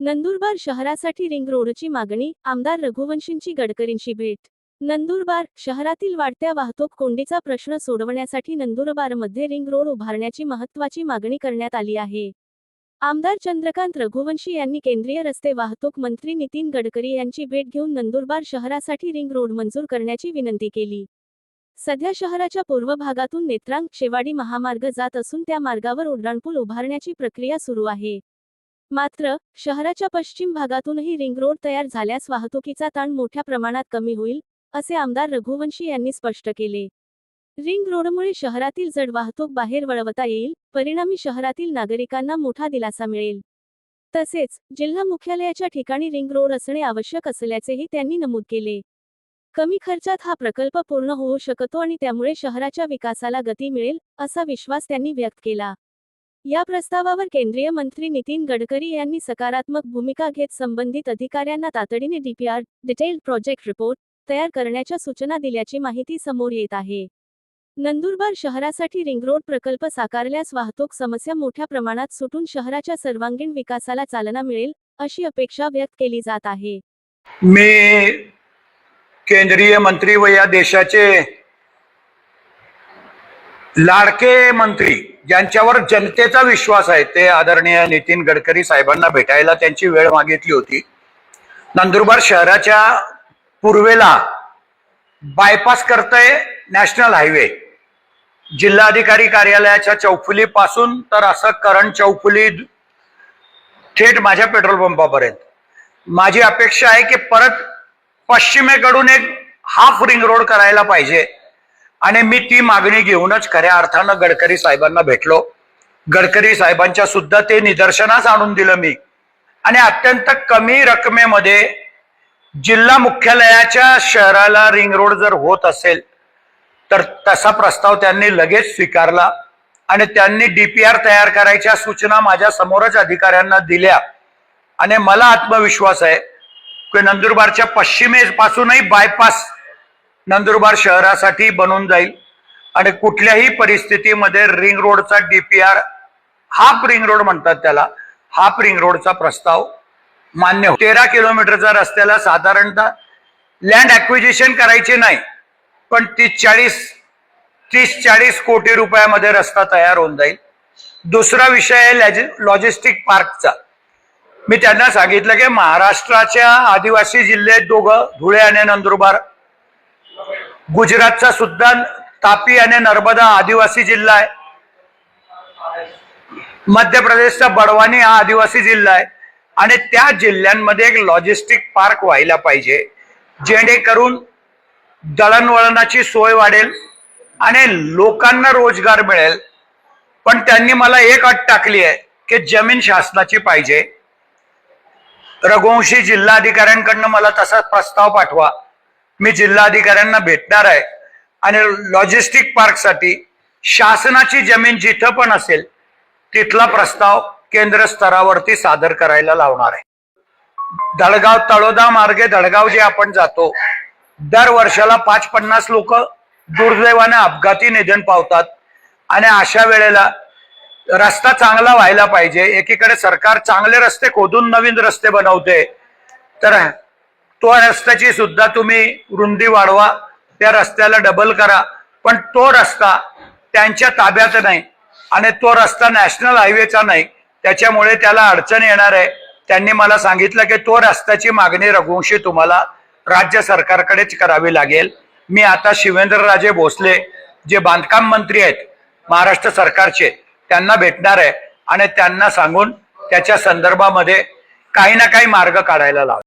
नंदुरबार शहरासाठी रिंग रोडची मागणी, आमदार रघुवंशींची गडकरींशी भेट। नंदुरबार शहरातील वाढत्या वाहतूक कोंडीचा प्रश्न सोडवण्यासाठी नंदुरबारमध्ये रिंग रोड उभारण्याची महत्त्वाची मागणी करण्यात आली आहे। आमदार चंद्रकांत रघुवंशी यांनी केंद्रीय रस्ते वाहतूक मंत्री नितीन गडकरी यांची भेट घेऊन नंदुरबार शहरासाठी रिंग रोड मंजूर करण्याची विनंती केली। सध्या शहराच्या पूर्व भागातून नेत्रांग शेवाडी महामार्ग जात असून त्या मार्गावर उड्डाणपूल उभारण्याची प्रक्रिया सुरू आहे। मात्र शहराच्या पश्चिम भागातूनही रिंग रोड तयार झाल्यास वाहतुकीचा ताण मोठ्या प्रमाणात कमी होईल, असे आमदार रघुवंशी यांनी स्पष्ट केले। रिंग रोडमुळे शहरातील जड वाहतूक बाहेर वळवता येईल, परिणामी शहरातील नागरिकांना मोठा दिलासा मिळेल। तसेच जिल्हा मुख्यालयाच्या ठिकाणी रिंग रोड असणे आवश्यक असल्याचेही त्यांनी नमूद केले। कमी खर्चात हा प्रकल्प पूर्ण होऊ शकतो आणि त्यामुळे शहराच्या विकासाला गती मिळेल, असा विश्वास त्यांनी व्यक्त केला। या प्रस्तावावर केंद्रीय मंत्री नितीन गडकरी यांनी सकारात्मक भूमिका घेत संबंधित अधिकाऱ्यांना तातडीने डीपीआर डिटेल्ड प्रोजेक्ट रिपोर्ट तयार करण्याच्या सूचना दिल्याची माहिती समोर येत आहे। नंदुरबार शहरासाठी रिंग रोड प्रकल्प साकारल्यास वाहतूक समस्या मोठ्या प्रमाणात सुटून शहराच्या सर्वांगीण विकासाला चालना मिळेल, अशी अपेक्षा व्यक्त केली जात आहे। मी केंद्रीय मंत्री व या देशाचे लाडके मंत्री ज्यांच्यावर जनतेचा विश्वास आहे ते आदरणीय नितीन गडकरी साहेबांना भेटायला त्यांची वेळ मागितली होती। नंदुरबार शहराच्या पूर्वेला बायपास करतय नॅशनल हायवे, जिल्हाधिकारी कार्यालयाच्या चौफुली पासून तर असं करण चौफुली थेट माझ्या पेट्रोल पंपापर्यंत। माझी अपेक्षा आहे की परत पश्चिमेकडून एक हाफ रिंग रोड करायला पाहिजे आणि मी ती मागणी घेऊनच खऱ्या अर्थानं गडकरी साहेबांना भेटलो। गडकरी साहेबांच्या सुद्धा ते निदर्शनास आणून दिलं मी, आणि अत्यंत कमी रकमेमध्ये जिल्हा मुख्यालयाच्या शहराला रिंग रोड जर होत असेल तर तसा प्रस्ताव त्यांनी लगेच स्वीकारला आणि त्यांनी डीपीआर तयार करायच्या सूचना माझ्या समोरच अधिकाऱ्यांना दिल्या। आणि मला आत्मविश्वास आहे की नंदुरबारच्या पश्चिमेपासूनही बायपास नंदुरबार शहरासाठी बनून जाईल आणि कुठल्याही परिस्थितीमध्ये रिंग रोडचा डीपीआर, हाफ रिंग रोड म्हणतात त्याला, हाफ रिंग रोडचा प्रस्ताव मान्य हो। 13 किलोमीटरच्या रस्त्याला साधारणतः लँड ॲक्विजिशन करायचे नाही, पण 30-40 कोटी रुपयामध्ये रस्ता तयार होऊन जाईल। दुसरा विषय आहे लॉजिस्टिक पार्कचा। मी त्यांना सांगितलं की महाराष्ट्राच्या आदिवासी जिल्हे दोघं, धुळे आणि नंदुरबार, गुजरातचा सुद्धा तापी आणि नर्मदा आदिवासी जिल्हा आहे, मध्य प्रदेशचा बडवानी हा आदिवासी जिल्हा आहे, आणि त्या जिल्ह्यांमध्ये एक लॉजिस्टिक पार्क व्हायला पाहिजे, जेणेकरून दळणवळणाची सोय वाढेल आणि लोकांना रोजगार मिळेल। पण त्यांनी मला एक अट टाकली आहे की जमीन शासनाची पाहिजे। रघुवंशी जिल्हाधिकाऱ्यांकडनं मला तसा प्रस्ताव पाठवा, मी जिल्हाधिकाऱ्यांना भेटणार आहे आणि लॉजिस्टिक पार्कसाठी शासनाची जमीन जिथं पण असेल तिथला प्रस्ताव केंद्र स्तरावरती सादर करायला लावणार आहे। दळगाव तळोदा मार्गे दळगाव जे आपण जातो, दर वर्षाला 5-50 लोक दुर्दैवाने अपघाती निधन पावतात आणि अशा वेळेला रस्ता चांगला व्हायला पाहिजे। एकीकडे सरकार चांगले रस्ते खोदून नवीन रस्ते बनवते, तर तो रस्त्याची सुद्धा तुम्ही रुंदी वाढवा, त्या रस्त्याला डबल करा, पण तो रस्ता त्यांच्या ताब्यात नाही आणि तो रस्ता नॅशनल हायवेचा नाही, त्याच्यामुळे त्याला अडचण येणार आहे। त्यांनी मला सांगितलं की तो रस्त्याची मागणी रघुवंशी तुम्हाला राज्य सरकारकडेच करावी लागेल। मी आता शिवेंद्रराजे भोसले जे बांधकाम मंत्री आहेत महाराष्ट्र सरकारचे, त्यांना भेटणार आहे आणि त्यांना सांगून त्याच्या संदर्भामध्ये काही ना काही मार्ग काढायला लावणार।